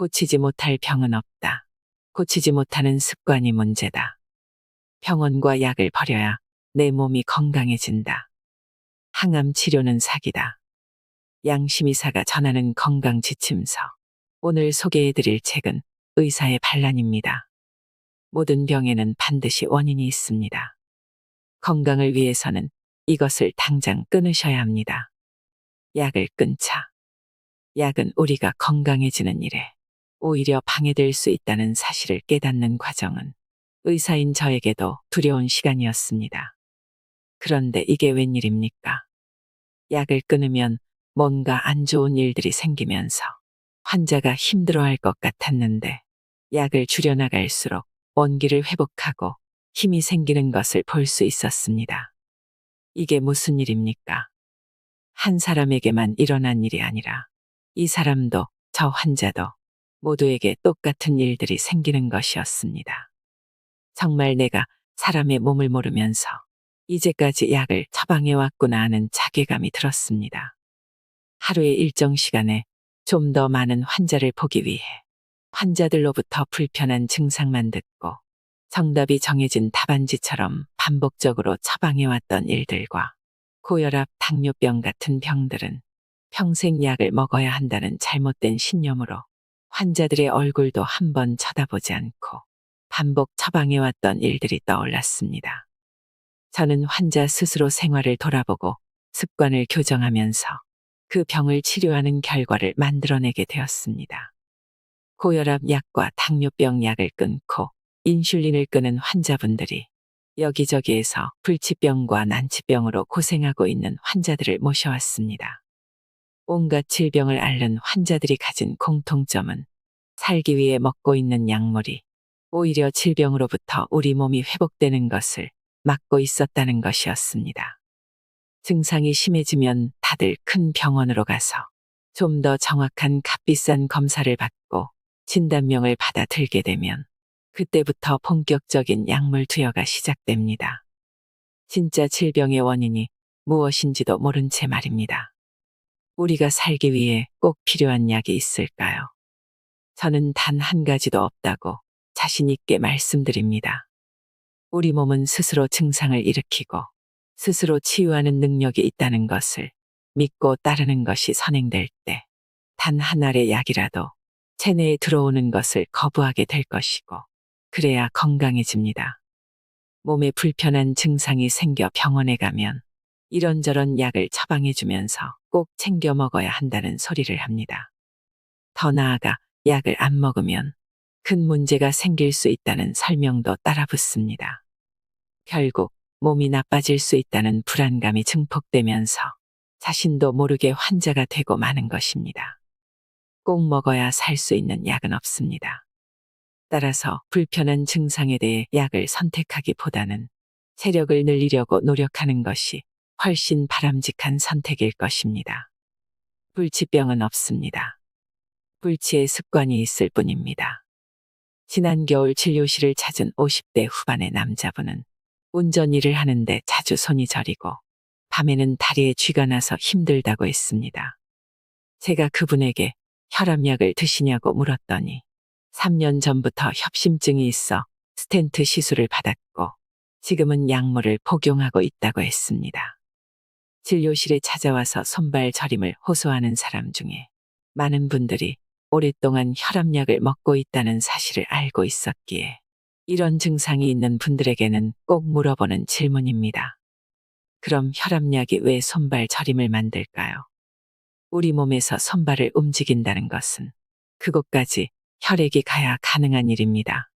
고치지 못할 병은 없다. 고치지 못하는 습관이 문제다. 병원과 약을 버려야 내 몸이 건강해진다. 항암 치료는 사기다. 양심이사가 전하는 건강 지침서. 오늘 소개해드릴 책은 의사의 반란입니다. 모든 병에는 반드시 원인이 있습니다. 건강을 위해서는 이것을 당장 끊으셔야 합니다. 약을 끊자. 약은 우리가 건강해지는 일에 오히려 방해될 수 있다는 사실을 깨닫는 과정은 의사인 저에게도 두려운 시간이었습니다. 그런데 이게 웬일입니까? 약을 끊으면 뭔가 안 좋은 일들이 생기면서 환자가 힘들어할 것 같았는데 약을 줄여나갈수록 원기를 회복하고 힘이 생기는 것을 볼 수 있었습니다. 이게 무슨 일입니까? 한 사람에게만 일어난 일이 아니라 이 사람도 저 환자도 모두에게 똑같은 일들이 생기는 것이었습니다. 정말 내가 사람의 몸을 모르면서 이제까지 약을 처방해왔구나 하는 자괴감이 들었습니다. 하루의 일정 시간에 좀 더 많은 환자를 보기 위해 환자들로부터 불편한 증상만 듣고 정답이 정해진 답안지처럼 반복적으로 처방해왔던 일들과 고혈압, 당뇨병 같은 병들은 평생 약을 먹어야 한다는 잘못된 신념으로 환자들의 얼굴도 한번 쳐다보지 않고 반복 처방해왔던 일들이 떠올랐습니다. 저는 환자 스스로 생활을 돌아보고 습관을 교정하면서 그 병을 치료하는 결과를 만들어내게 되었습니다. 고혈압 약과 당뇨병 약을 끊고 인슐린을 끊은 환자분들이 여기저기에서 불치병과 난치병으로 고생하고 있는 환자들을 모셔왔습니다. 온갖 질병을 앓는 환자들이 가진 공통점은 살기 위해 먹고 있는 약물이 오히려 질병으로부터 우리 몸이 회복되는 것을 막고 있었다는 것이었습니다. 증상이 심해지면 다들 큰 병원으로 가서 좀 더 정확한 값비싼 검사를 받고 진단명을 받아 들게 되면 그때부터 본격적인 약물 투여가 시작됩니다. 진짜 질병의 원인이 무엇인지도 모른 채 말입니다. 우리가 살기 위해 꼭 필요한 약이 있을까요? 저는 단 한 가지도 없다고 자신 있게 말씀드립니다. 우리 몸은 스스로 증상을 일으키고 스스로 치유하는 능력이 있다는 것을 믿고 따르는 것이 선행될 때 단 한 알의 약이라도 체내에 들어오는 것을 거부하게 될 것이고 그래야 건강해집니다. 몸에 불편한 증상이 생겨 병원에 가면 이런저런 약을 처방해주면서 꼭 챙겨 먹어야 한다는 소리를 합니다. 더 나아가 약을 안 먹으면 큰 문제가 생길 수 있다는 설명도 따라 붙습니다. 결국 몸이 나빠질 수 있다는 불안감이 증폭되면서 자신도 모르게 환자가 되고 마는 것입니다. 꼭 먹어야 살 수 있는 약은 없습니다. 따라서 불편한 증상에 대해 약을 선택하기보다는 체력을 늘리려고 노력하는 것이 훨씬 바람직한 선택일 것입니다. 불치병은 없습니다. 불치의 습관이 있을 뿐입니다. 지난 겨울 진료실을 찾은 50대 후반의 남자분은 운전 일을 하는데 자주 손이 저리고 밤에는 다리에 쥐가 나서 힘들다고 했습니다. 제가 그분에게 혈압약을 드시냐고 물었더니 3년 전부터 협심증이 있어 스텐트 시술을 받았고 지금은 약물을 복용하고 있다고 했습니다. 진료실에 찾아와서 손발 저림을 호소하는 사람 중에 많은 분들이 오랫동안 혈압약을 먹고 있다는 사실을 알고 있었기에 이런 증상이 있는 분들에게는 꼭 물어보는 질문입니다. 그럼 혈압약이 왜 손발 저림을 만들까요? 우리 몸에서 손발을 움직인다는 것은 그곳까지 혈액이 가야 가능한 일입니다.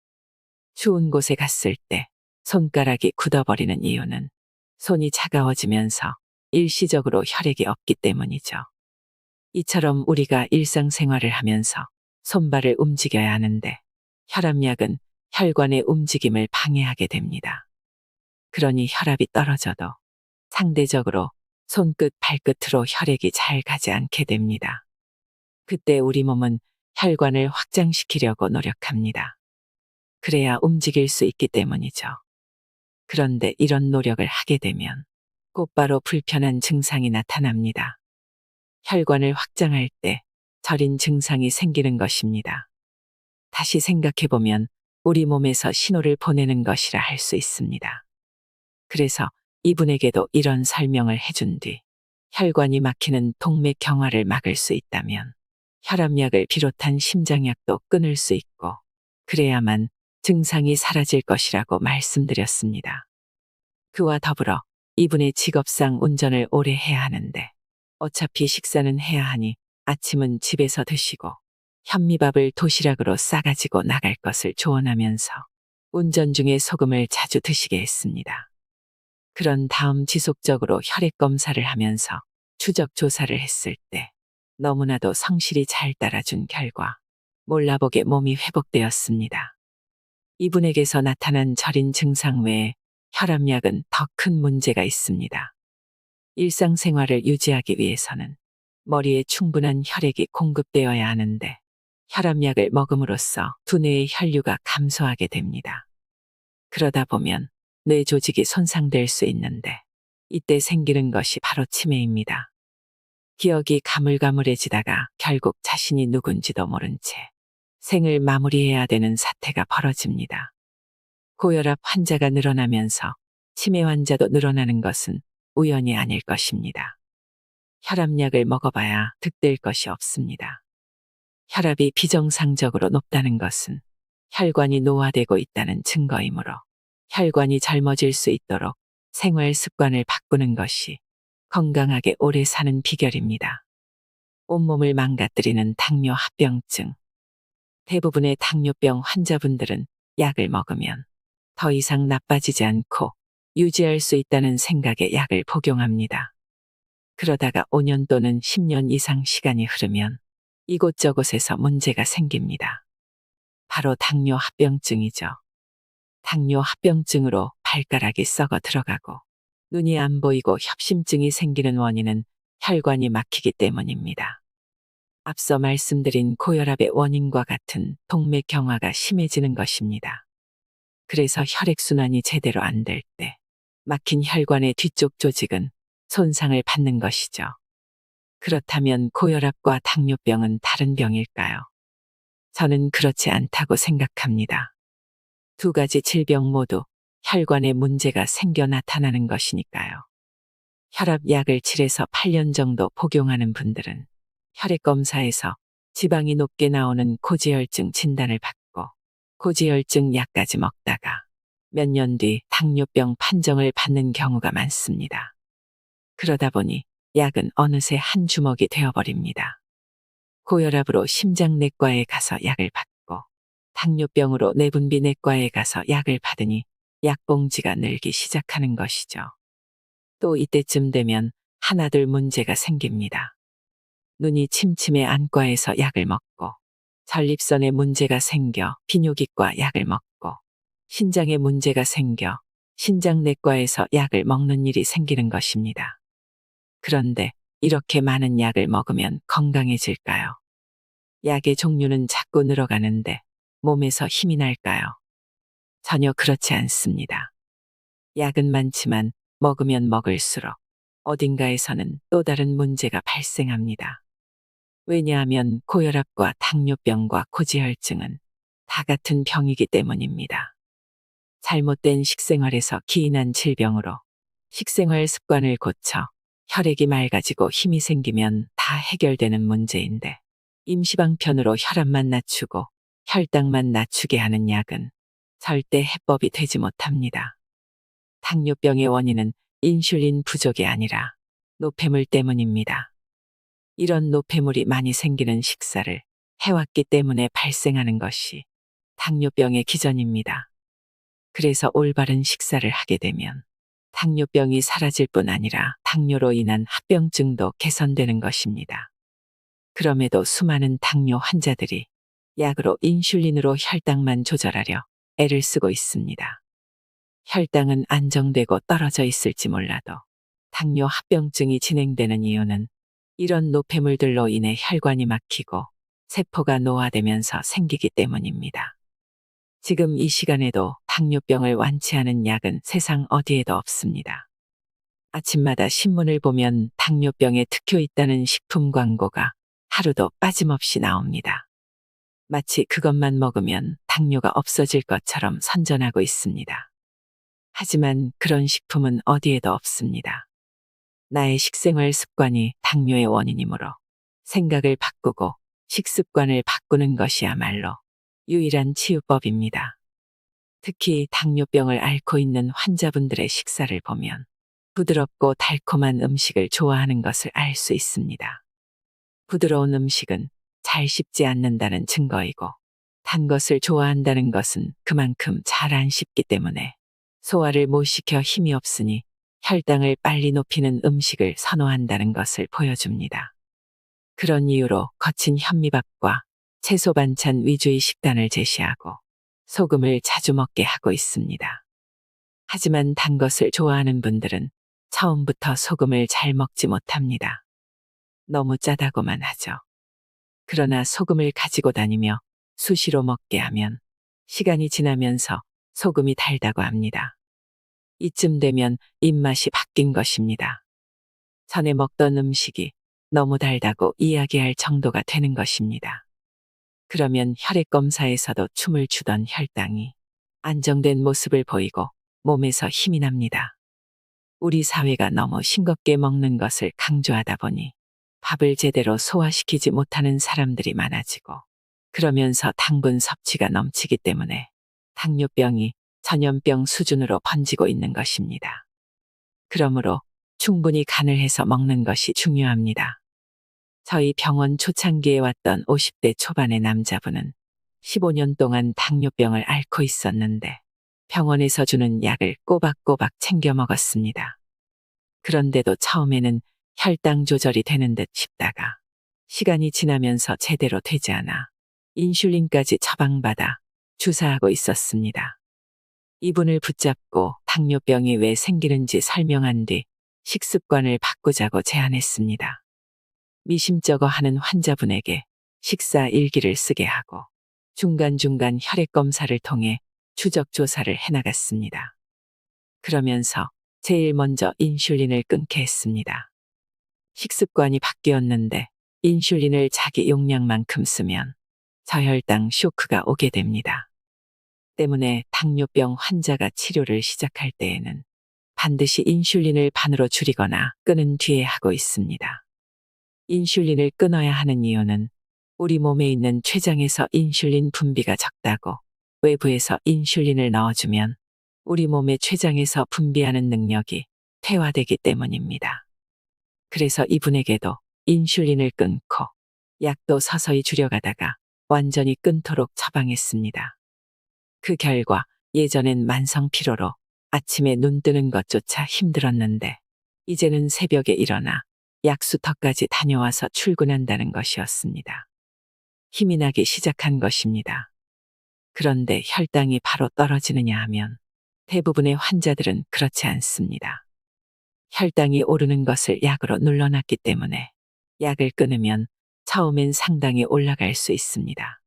추운 곳에 갔을 때 손가락이 굳어버리는 이유는 손이 차가워지면서 일시적으로 혈액이 없기 때문이죠. 이처럼 우리가 일상생활을 하면서 손발을 움직여야 하는데 혈압약은 혈관의 움직임을 방해하게 됩니다. 그러니 혈압이 떨어져도 상대적으로 손끝 발끝으로 혈액이 잘 가지 않게 됩니다. 그때 우리 몸은 혈관을 확장시키려고 노력합니다. 그래야 움직일 수 있기 때문이죠. 그런데 이런 노력을 하게 되면 곧바로 불편한 증상이 나타납니다. 혈관을 확장할 때 저린 증상이 생기는 것입니다. 다시 생각해보면 우리 몸에서 신호를 보내는 것이라 할 수 있습니다. 그래서 이분에게도 이런 설명을 해준 뒤 혈관이 막히는 동맥경화를 막을 수 있다면 혈압약을 비롯한 심장약도 끊을 수 있고 그래야만 증상이 사라질 것이라고 말씀드렸습니다. 그와 더불어 이분의 직업상 운전을 오래 해야 하는데 어차피 식사는 해야 하니 아침은 집에서 드시고 현미밥을 도시락으로 싸가지고 나갈 것을 조언하면서 운전 중에 소금을 자주 드시게 했습니다. 그런 다음 지속적으로 혈액 검사를 하면서 추적 조사를 했을 때 너무나도 성실히 잘 따라준 결과 몰라보게 몸이 회복되었습니다. 이분에게서 나타난 저린 증상 외에 혈압약은 더 큰 문제가 있습니다. 일상생활을 유지하기 위해서는 머리에 충분한 혈액이 공급되어야 하는데 혈압약을 먹음으로써 두뇌의 혈류가 감소하게 됩니다. 그러다 보면 뇌 조직이 손상될 수 있는데 이때 생기는 것이 바로 치매입니다. 기억이 가물가물해지다가 결국 자신이 누군지도 모른 채 생을 마무리해야 되는 사태가 벌어집니다. 고혈압 환자가 늘어나면서 치매 환자도 늘어나는 것은 우연이 아닐 것입니다. 혈압약을 먹어봐야 득될 것이 없습니다. 혈압이 비정상적으로 높다는 것은 혈관이 노화되고 있다는 증거이므로 혈관이 젊어질 수 있도록 생활 습관을 바꾸는 것이 건강하게 오래 사는 비결입니다. 온몸을 망가뜨리는 당뇨 합병증. 대부분의 당뇨병 환자분들은 약을 먹으면 더 이상 나빠지지 않고 유지할 수 있다는 생각에 약을 복용합니다. 그러다가 5년 또는 10년 이상 시간이 흐르면 이곳저곳에서 문제가 생깁니다. 바로 당뇨 합병증이죠. 당뇨 합병증으로 발가락이 썩어 들어가고 눈이 안 보이고 협심증이 생기는 원인은 혈관이 막히기 때문입니다. 앞서 말씀드린 고혈압의 원인과 같은 동맥경화가 심해지는 것입니다. 그래서 혈액순환이 제대로 안 될 때 막힌 혈관의 뒤쪽 조직은 손상을 받는 것이죠. 그렇다면 고혈압과 당뇨병은 다른 병일까요? 저는 그렇지 않다고 생각합니다. 두 가지 질병 모두 혈관에 문제가 생겨 나타나는 것이니까요. 혈압약을 7에서 8년 정도 복용하는 분들은 혈액검사에서 지방이 높게 나오는 고지혈증 진단을 받고 고지혈증 약까지 먹다가 몇 년 뒤 당뇨병 판정을 받는 경우가 많습니다. 그러다 보니 약은 어느새 한 주먹이 되어버립니다. 고혈압으로 심장내과에 가서 약을 받고 당뇨병으로 내분비내과에 가서 약을 받으니 약봉지가 늘기 시작하는 것이죠. 또 이때쯤 되면 하나둘 문제가 생깁니다. 눈이 침침해 안과에서 약을 먹고 전립선에 문제가 생겨 비뇨기과 약을 먹고 신장에 문제가 생겨 신장내과에서 약을 먹는 일이 생기는 것입니다. 그런데 이렇게 많은 약을 먹으면 건강해질까요? 약의 종류는 자꾸 늘어가는데 몸에서 힘이 날까요? 전혀 그렇지 않습니다. 약은 많지만 먹으면 먹을수록 어딘가에서는 또 다른 문제가 발생합니다. 왜냐하면 고혈압과 당뇨병과 고지혈증은 다 같은 병이기 때문입니다. 잘못된 식생활에서 기인한 질병으로 식생활 습관을 고쳐 혈액이 맑아지고 힘이 생기면 다 해결되는 문제인데 임시방편으로 혈압만 낮추고 혈당만 낮추게 하는 약은 절대 해법이 되지 못합니다. 당뇨병의 원인은 인슐린 부족이 아니라 노폐물 때문입니다. 이런 노폐물이 많이 생기는 식사를 해왔기 때문에 발생하는 것이 당뇨병의 기전입니다. 그래서 올바른 식사를 하게 되면 당뇨병이 사라질 뿐 아니라 당뇨로 인한 합병증도 개선되는 것입니다. 그럼에도 수많은 당뇨 환자들이 약으로 인슐린으로 혈당만 조절하려 애를 쓰고 있습니다. 혈당은 안정되고 떨어져 있을지 몰라도 당뇨 합병증이 진행되는 이유는 이런 노폐물들로 인해 혈관이 막히고 세포가 노화되면서 생기기 때문입니다. 지금 이 시간에도 당뇨병을 완치하는 약은 세상 어디에도 없습니다. 아침마다 신문을 보면 당뇨병에 특효 있다는 식품 광고가 하루도 빠짐없이 나옵니다. 마치 그것만 먹으면 당뇨가 없어질 것처럼 선전하고 있습니다. 하지만 그런 식품은 어디에도 없습니다. 나의 식생활 습관이 당뇨의 원인이므로 생각을 바꾸고 식습관을 바꾸는 것이야말로 유일한 치유법입니다. 특히 당뇨병을 앓고 있는 환자분들의 식사를 보면 부드럽고 달콤한 음식을 좋아하는 것을 알 수 있습니다. 부드러운 음식은 잘 씹지 않는다는 증거이고 단 것을 좋아한다는 것은 그만큼 잘 안 씹기 때문에 소화를 못 시켜 힘이 없으니 혈당을 빨리 높이는 음식을 선호한다는 것을 보여줍니다. 그런 이유로 거친 현미밥과 채소 반찬 위주의 식단을 제시하고 소금을 자주 먹게 하고 있습니다. 하지만 단 것을 좋아하는 분들은 처음부터 소금을 잘 먹지 못합니다. 너무 짜다고만 하죠. 그러나 소금을 가지고 다니며 수시로 먹게 하면 시간이 지나면서 소금이 달다고 합니다. 이쯤 되면 입맛이 바뀐 것입니다. 전에 먹던 음식이 너무 달다고 이야기할 정도가 되는 것입니다. 그러면 혈액 검사에서도 춤을 추던 혈당이 안정된 모습을 보이고 몸에서 힘이 납니다. 우리 사회가 너무 싱겁게 먹는 것을 강조하다 보니 밥을 제대로 소화시키지 못하는 사람들이 많아지고 그러면서 당분 섭취가 넘치기 때문에 당뇨병이 전염병 수준으로 번지고 있는 것입니다. 그러므로 충분히 간을 해서 먹는 것이 중요합니다. 저희 병원 초창기에 왔던 50대 초반의 남자분은 15년 동안 당뇨병을 앓고 있었는데 병원에서 주는 약을 꼬박꼬박 챙겨 먹었습니다. 그런데도 처음에는 혈당 조절이 되는 듯 싶다가 시간이 지나면서 제대로 되지 않아 인슐린까지 처방받아 주사하고 있었습니다. 이분을 붙잡고 당뇨병이 왜 생기는지 설명한 뒤 식습관을 바꾸자고 제안했습니다. 미심쩍어 하는 환자분에게 식사 일기를 쓰게 하고 중간중간 혈액 검사를 통해 추적 조사를 해나갔습니다. 그러면서 제일 먼저 인슐린을 끊게 했습니다. 식습관이 바뀌었는데 인슐린을 자기 용량만큼 쓰면 저혈당 쇼크가 오게 됩니다. 때문에 당뇨병 환자가 치료를 시작할 때에는 반드시 인슐린을 반으로 줄이거나 끊은 뒤에 하고 있습니다. 인슐린을 끊어야 하는 이유는 우리 몸에 있는 췌장에서 인슐린 분비가 적다고 외부에서 인슐린을 넣어주면 우리 몸의 췌장에서 분비하는 능력이 퇴화되기 때문입니다. 그래서 이분에게도 인슐린을 끊고 약도 서서히 줄여가다가 완전히 끊도록 처방했습니다. 그 결과 예전엔 만성 피로로 아침에 눈 뜨는 것조차 힘들었는데 이제는 새벽에 일어나 약수터까지 다녀와서 출근한다는 것이었습니다. 힘이 나기 시작한 것입니다. 그런데 혈당이 바로 떨어지느냐 하면 대부분의 환자들은 그렇지 않습니다. 혈당이 오르는 것을 약으로 눌러놨기 때문에 약을 끊으면 처음엔 상당히 올라갈 수 있습니다.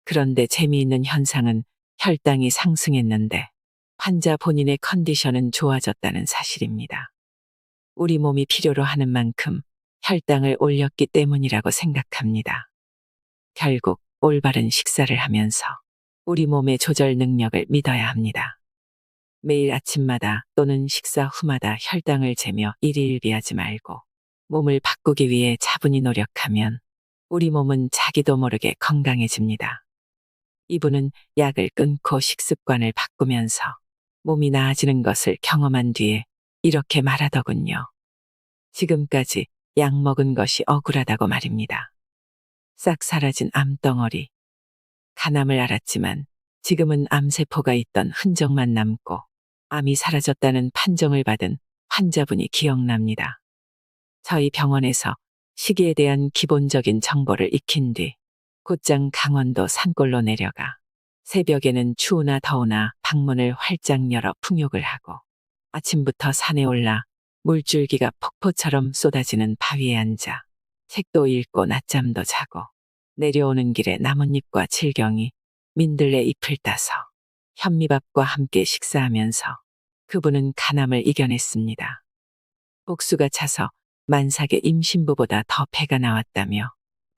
그런데 재미있는 현상은 혈당이 상승했는데 환자 본인의 컨디션은 좋아졌다는 사실입니다. 우리 몸이 필요로 하는 만큼 혈당을 올렸기 때문이라고 생각합니다. 결국 올바른 식사를 하면서 우리 몸의 조절 능력을 믿어야 합니다. 매일 아침마다 또는 식사 후마다 혈당을 재며 일희일비하지 말고 몸을 바꾸기 위해 차분히 노력하면 우리 몸은 자기도 모르게 건강해집니다. 이분은 약을 끊고 식습관을 바꾸면서 몸이 나아지는 것을 경험한 뒤에 이렇게 말하더군요. 지금까지 약 먹은 것이 억울하다고 말입니다. 싹 사라진 암덩어리. 간암을 알았지만 지금은 암세포가 있던 흔적만 남고 암이 사라졌다는 판정을 받은 환자분이 기억납니다. 저희 병원에서 식이에 대한 기본적인 정보를 익힌 뒤 곧장 강원도 산골로 내려가 새벽에는 추우나 더우나 방문을 활짝 열어 풍욕을 하고 아침부터 산에 올라 물줄기가 폭포처럼 쏟아지는 바위에 앉아 책도 읽고 낮잠도 자고 내려오는 길에 나뭇잎과 칠경이 민들레 잎을 따서 현미밥과 함께 식사하면서 그분은 간암을 이겨냈습니다. 복수가 차서 만삭의 임신부보다 더 배가 나왔다며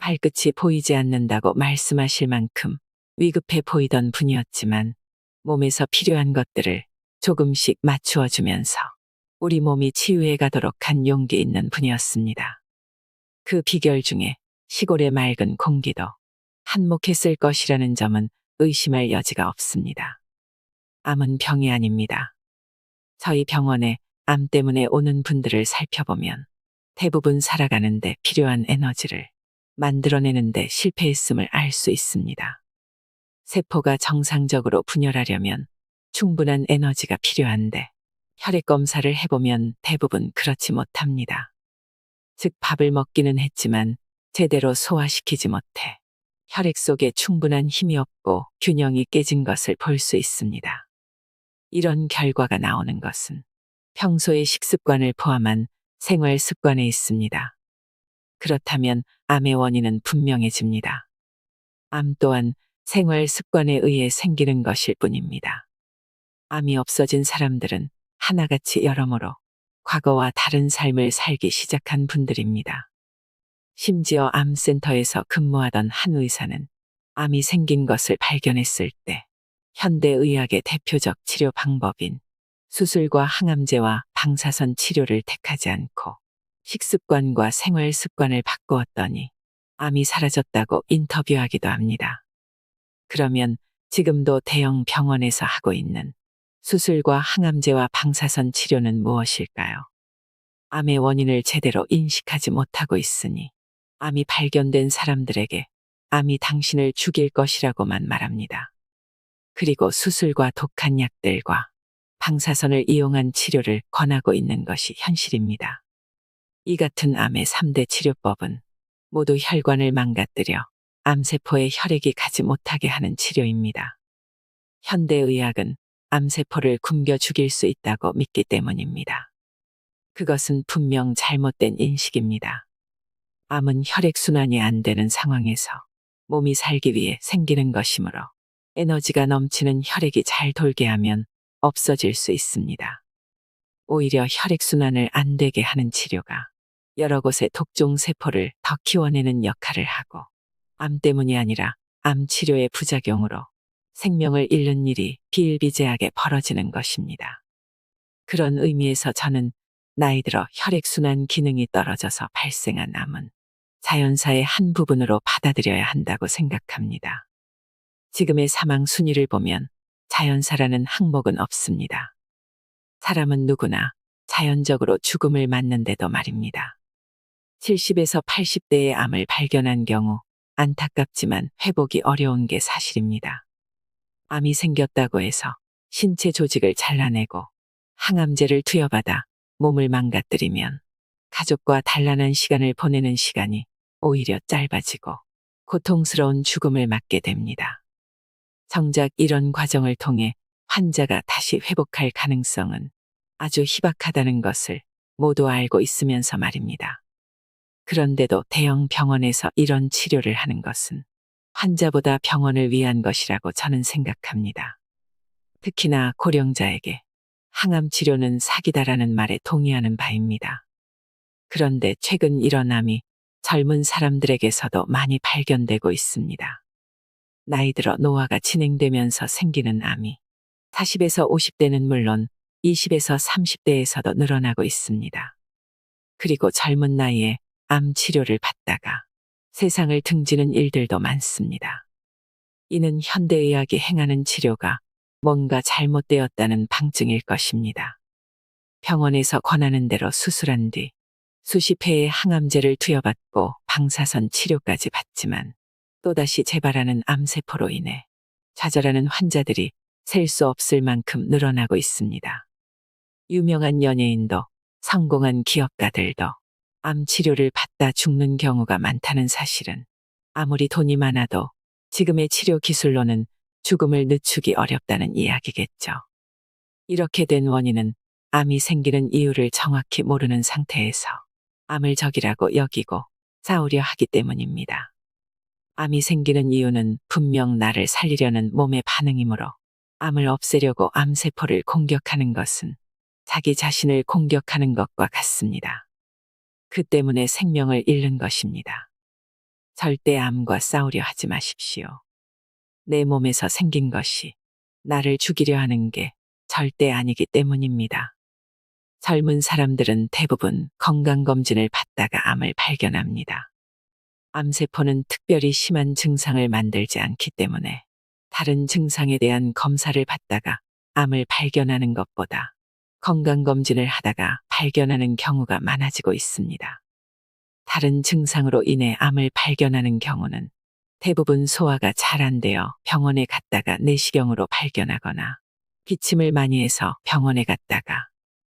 발끝이 보이지 않는다고 말씀하실 만큼 위급해 보이던 분이었지만 몸에서 필요한 것들을 조금씩 맞추어 주면서 우리 몸이 치유해 가도록 한 용기 있는 분이었습니다. 그 비결 중에 시골의 맑은 공기도 한몫했을 것이라는 점은 의심할 여지가 없습니다. 암은 병이 아닙니다. 저희 병원에 암 때문에 오는 분들을 살펴보면 대부분 살아가는데 필요한 에너지를 만들어내는데 실패했음을 알 수 있습니다. 세포가 정상적으로 분열하려면 충분한 에너지가 필요한데 혈액 검사를 해보면 대부분 그렇지 못합니다. 즉 밥을 먹기는 했지만 제대로 소화시키지 못해 혈액 속에 충분한 힘이 없고 균형이 깨진 것을 볼 수 있습니다. 이런 결과가 나오는 것은 평소의 식습관을 포함한 생활 습관에 있습니다. 그렇다면 암의 원인은 분명해집니다. 암 또한 생활 습관에 의해 생기는 것일 뿐입니다. 암이 없어진 사람들은 하나같이 여러모로 과거와 다른 삶을 살기 시작한 분들입니다. 심지어 암센터에서 근무하던 한 의사는 암이 생긴 것을 발견했을 때 현대의학의 대표적 치료 방법인 수술과 항암제와 방사선 치료를 택하지 않고 식습관과 생활 습관을 바꾸었더니 암이 사라졌다고 인터뷰하기도 합니다. 그러면 지금도 대형 병원에서 하고 있는 수술과 항암제와 방사선 치료는 무엇일까요? 암의 원인을 제대로 인식하지 못하고 있으니 암이 발견된 사람들에게 암이 당신을 죽일 것이라고만 말합니다. 그리고 수술과 독한 약들과 방사선을 이용한 치료를 권하고 있는 것이 현실입니다. 이 같은 암의 3대 치료법은 모두 혈관을 망가뜨려 암세포에 혈액이 가지 못하게 하는 치료입니다. 현대의학은 암세포를 굶겨 죽일 수 있다고 믿기 때문입니다. 그것은 분명 잘못된 인식입니다. 암은 혈액순환이 안 되는 상황에서 몸이 살기 위해 생기는 것이므로 에너지가 넘치는 혈액이 잘 돌게 하면 없어질 수 있습니다. 오히려 혈액순환을 안 되게 하는 치료가 여러 곳의 독종 세포를 더 키워내는 역할을 하고 암 때문이 아니라 암 치료의 부작용으로 생명을 잃는 일이 비일비재하게 벌어지는 것입니다. 그런 의미에서 저는 나이 들어 혈액순환 기능이 떨어져서 발생한 암은 자연사의 한 부분으로 받아들여야 한다고 생각합니다. 지금의 사망 순위를 보면 자연사라는 항목은 없습니다. 사람은 누구나 자연적으로 죽음을 맞는데도 말입니다. 70에서 80대의 암을 발견한 경우 안타깝지만 회복이 어려운 게 사실입니다. 암이 생겼다고 해서 신체 조직을 잘라내고 항암제를 투여받아 몸을 망가뜨리면 가족과 단란한 시간을 보내는 시간이 오히려 짧아지고 고통스러운 죽음을 맞게 됩니다. 정작 이런 과정을 통해 환자가 다시 회복할 가능성은 아주 희박하다는 것을 모두 알고 있으면서 말입니다. 그런데도 대형 병원에서 이런 치료를 하는 것은 환자보다 병원을 위한 것이라고 저는 생각합니다. 특히나 고령자에게 항암 치료는 사기다라는 말에 동의하는 바입니다. 그런데 최근 이런 암이 젊은 사람들에게서도 많이 발견되고 있습니다. 나이 들어 노화가 진행되면서 생기는 암이 40에서 50대는 물론 20에서 30대에서도 늘어나고 있습니다. 그리고 젊은 나이에 암 치료를 받다가 세상을 등지는 일들도 많습니다. 이는 현대의학이 행하는 치료가 뭔가 잘못되었다는 방증일 것입니다. 병원에서 권하는 대로 수술한 뒤 수십 회의 항암제를 투여받고 방사선 치료까지 받지만 또다시 재발하는 암세포로 인해 좌절하는 환자들이 셀 수 없을 만큼 늘어나고 있습니다. 유명한 연예인도 성공한 기업가들도 암 치료를 받다 죽는 경우가 많다는 사실은 아무리 돈이 많아도 지금의 치료 기술로는 죽음을 늦추기 어렵다는 이야기겠죠. 이렇게 된 원인은 암이 생기는 이유를 정확히 모르는 상태에서 암을 적이라고 여기고 싸우려 하기 때문입니다. 암이 생기는 이유는 분명 나를 살리려는 몸의 반응이므로 암을 없애려고 암세포를 공격하는 것은 자기 자신을 공격하는 것과 같습니다. 그 때문에 생명을 잃는 것입니다. 절대 암과 싸우려 하지 마십시오. 내 몸에서 생긴 것이 나를 죽이려 하는 게 절대 아니기 때문입니다. 젊은 사람들은 대부분 건강검진을 받다가 암을 발견합니다. 암세포는 특별히 심한 증상을 만들지 않기 때문에 다른 증상에 대한 검사를 받다가 암을 발견하는 것보다 건강검진을 하다가 발견하는 경우가 많아지고 있습니다. 다른 증상으로 인해 암을 발견하는 경우는 대부분 소화가 잘 안 되어 병원에 갔다가 내시경으로 발견하거나 기침을 많이 해서 병원에 갔다가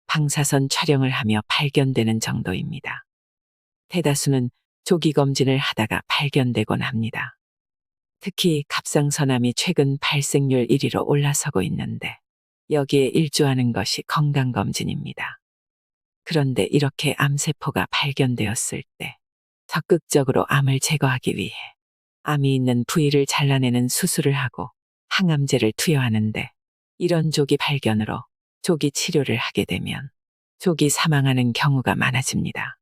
방사선 촬영을 하며 발견되는 정도입니다. 대다수는 조기 검진을 하다가 발견되곤 합니다. 특히 갑상선암이 최근 발생률 1위로 올라서고 있는데 여기에 일조하는 것이 건강검진입니다. 그런데 이렇게 암세포가 발견되었을 때 적극적으로 암을 제거하기 위해 암이 있는 부위를 잘라내는 수술을 하고 항암제를 투여하는데 이런 조기 발견으로 조기 치료를 하게 되면 조기 사망하는 경우가 많아집니다.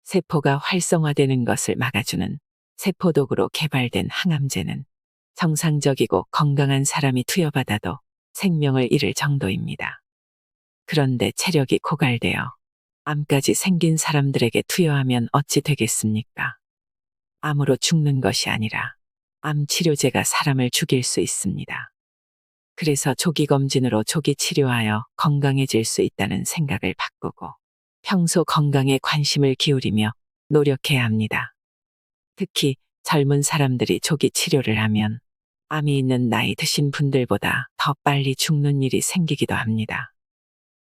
세포가 활성화되는 것을 막아주는 세포독으로 개발된 항암제는 정상적이고 건강한 사람이 투여받아도 생명을 잃을 정도입니다. 그런데 체력이 고갈되어 암까지 생긴 사람들에게 투여하면 어찌 되겠습니까? 암으로 죽는 것이 아니라 암 치료제가 사람을 죽일 수 있습니다. 그래서 조기 검진으로 조기 치료하여 건강해질 수 있다는 생각을 바꾸고 평소 건강에 관심을 기울이며 노력해야 합니다. 특히 젊은 사람들이 조기 치료를 하면 암이 있는 나이 드신 분들보다 더 빨리 죽는 일이 생기기도 합니다.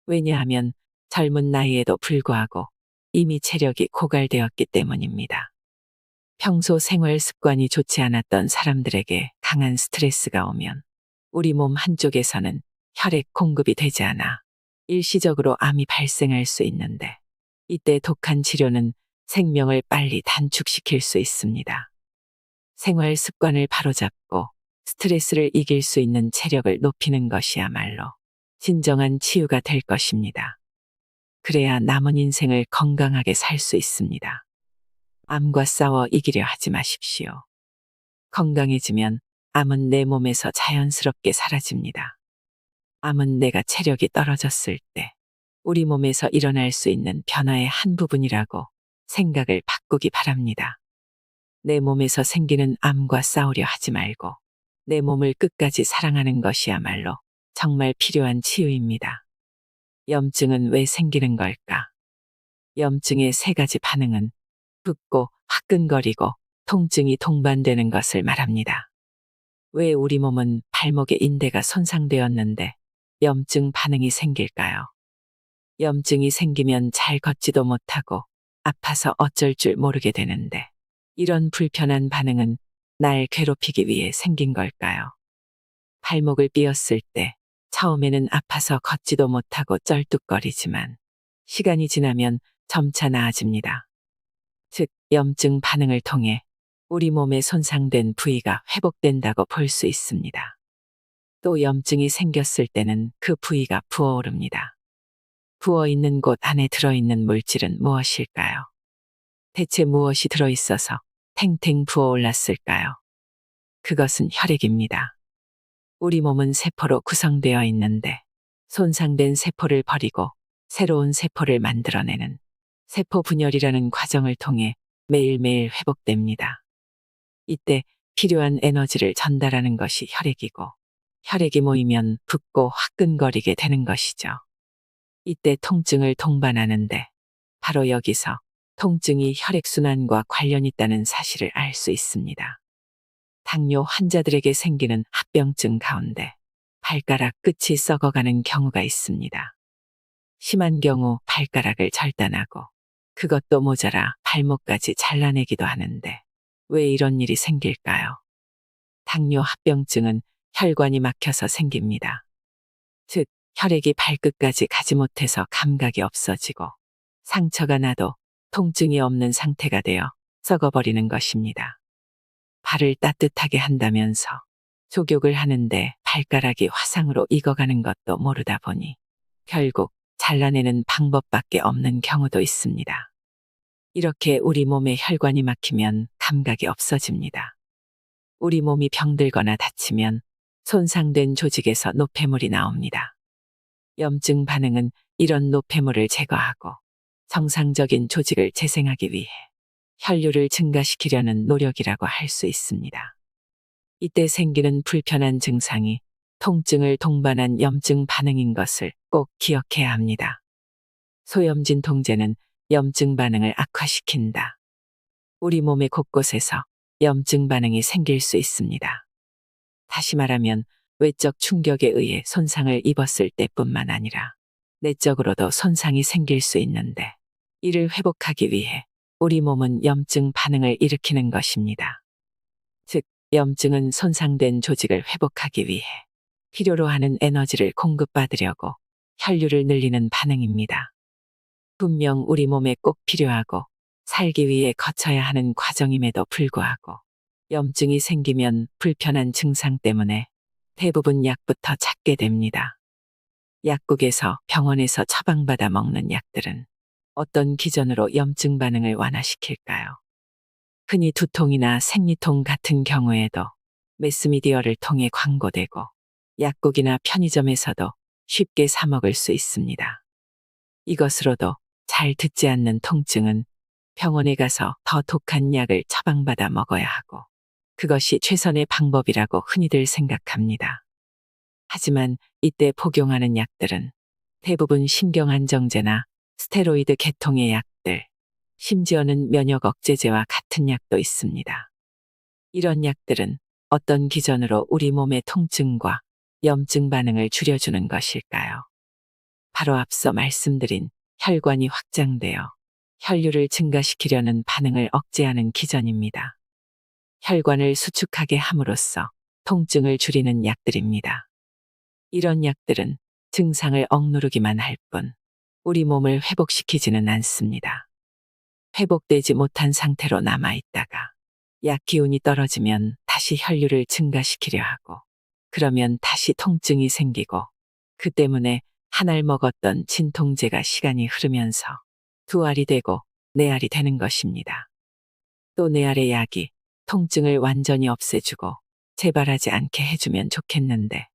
왜냐하면 젊은 나이에도 불구하고 이미 체력이 고갈되었기 때문입니다. 평소 생활 습관이 좋지 않았던 사람들에게 강한 스트레스가 오면 우리 몸 한쪽에서는 혈액 공급이 되지 않아 일시적으로 암이 발생할 수 있는데 이때 독한 치료는 생명을 빨리 단축시킬 수 있습니다. 생활 습관을 바로잡고 스트레스를 이길 수 있는 체력을 높이는 것이야말로 진정한 치유가 될 것입니다. 그래야 남은 인생을 건강하게 살 수 있습니다. 암과 싸워 이기려 하지 마십시오. 건강해지면 암은 내 몸에서 자연스럽게 사라집니다. 암은 내가 체력이 떨어졌을 때 우리 몸에서 일어날 수 있는 변화의 한 부분이라고 생각을 바꾸기 바랍니다. 내 몸에서 생기는 암과 싸우려 하지 말고 내 몸을 끝까지 사랑하는 것이야말로 정말 필요한 치유입니다. 염증은 왜 생기는 걸까? 염증의 세 가지 반응은 붓고 화끈거리고 통증이 동반되는 것을 말합니다. 왜 우리 몸은 발목의 인대가 손상되었는데 염증 반응이 생길까요? 염증이 생기면 잘 걷지도 못하고 아파서 어쩔 줄 모르게 되는데 이런 불편한 반응은 날 괴롭히기 위해 생긴 걸까요? 발목을 삐었을 때 처음에는 아파서 걷지도 못하고 쩔뚝거리지만 시간이 지나면 점차 나아집니다. 즉, 염증 반응을 통해 우리 몸에 손상된 부위가 회복된다고 볼 수 있습니다. 또 염증이 생겼을 때는 그 부위가 부어오릅니다. 부어있는 곳 안에 들어있는 물질은 무엇일까요? 대체 무엇이 들어있어서 탱탱 부어올랐을까요? 그것은 혈액입니다. 우리 몸은 세포로 구성되어 있는데 손상된 세포를 버리고 새로운 세포를 만들어내는 세포 분열이라는 과정을 통해 매일매일 회복됩니다. 이때 필요한 에너지를 전달하는 것이 혈액이고 혈액이 모이면 붓고 화끈거리게 되는 것이죠. 이때 통증을 동반하는데 바로 여기서 통증이 혈액순환과 관련 있다는 사실을 알 수 있습니다. 당뇨 환자들에게 생기는 합병증 가운데 발가락 끝이 썩어가는 경우가 있습니다. 심한 경우 발가락을 절단하고 그것도 모자라 발목까지 잘라내기도 하는데 왜 이런 일이 생길까요? 당뇨 합병증은 혈관이 막혀서 생깁니다. 즉, 혈액이 발끝까지 가지 못해서 감각이 없어지고 상처가 나도 통증이 없는 상태가 되어 썩어버리는 것입니다. 발을 따뜻하게 한다면서 족욕을 하는데 발가락이 화상으로 익어가는 것도 모르다 보니 결국 잘라내는 방법밖에 없는 경우도 있습니다. 이렇게 우리 몸에 혈관이 막히면 감각이 없어집니다. 우리 몸이 병들거나 다치면 손상된 조직에서 노폐물이 나옵니다. 염증 반응은 이런 노폐물을 제거하고 정상적인 조직을 재생하기 위해 혈류를 증가시키려는 노력이라고 할 수 있습니다. 이때 생기는 불편한 증상이 통증을 동반한 염증 반응인 것을 꼭 기억해야 합니다. 소염진 통제는 염증 반응을 악화시킨다. 우리 몸의 곳곳에서 염증 반응이 생길 수 있습니다. 다시 말하면 외적 충격에 의해 손상을 입었을 때뿐만 아니라 내적으로도 손상이 생길 수 있는데 이를 회복하기 위해 우리 몸은 염증 반응을 일으키는 것입니다. 즉, 염증은 손상된 조직을 회복하기 위해 필요로 하는 에너지를 공급받으려고 혈류를 늘리는 반응입니다. 분명 우리 몸에 꼭 필요하고 살기 위해 거쳐야 하는 과정임에도 불구하고 염증이 생기면 불편한 증상 때문에 대부분 약부터 찾게 됩니다. 약국에서 병원에서 처방받아 먹는 약들은 어떤 기전으로 염증 반응을 완화시킬까요? 흔히 두통이나 생리통 같은 경우에도 매스미디어를 통해 광고되고 약국이나 편의점에서도 쉽게 사 먹을 수 있습니다. 이것으로도 잘 듣지 않는 통증은 병원에 가서 더 독한 약을 처방받아 먹어야 하고 그것이 최선의 방법이라고 흔히들 생각합니다. 하지만 이때 복용하는 약들은 대부분 신경안정제나 스테로이드 계통의 약들, 심지어는 면역 억제제와 같은 약도 있습니다. 이런 약들은 어떤 기전으로 우리 몸의 통증과 염증 반응을 줄여주는 것일까요? 바로 앞서 말씀드린 혈관이 확장되어 혈류를 증가시키려는 반응을 억제하는 기전입니다. 혈관을 수축하게 함으로써 통증을 줄이는 약들입니다. 이런 약들은 증상을 억누르기만 할 뿐 우리 몸을 회복시키지는 않습니다. 회복되지 못한 상태로 남아있다가 약 기운이 떨어지면 다시 혈류를 증가시키려 하고 그러면 다시 통증이 생기고 그 때문에 한 알 먹었던 진통제가 시간이 흐르면서 두 알이 되고 네 알이 되는 것입니다. 또 네 알의 약이 통증을 완전히 없애주고 재발하지 않게 해주면 좋겠는데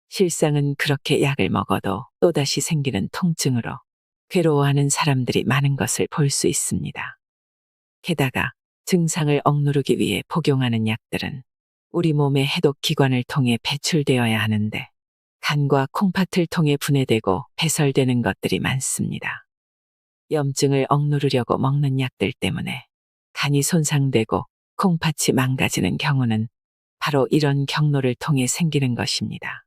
실상은 그렇게 약을 먹어도 또다시 생기는 통증으로 괴로워하는 사람들이 많은 것을 볼 수 있습니다. 게다가 증상을 억누르기 위해 복용하는 약들은 우리 몸의 해독 기관을 통해 배출되어야 하는데 간과 콩팥을 통해 분해되고 배설되는 것들이 많습니다. 염증을 억누르려고 먹는 약들 때문에 간이 손상되고 콩팥이 망가지는 경우는 바로 이런 경로를 통해 생기는 것입니다.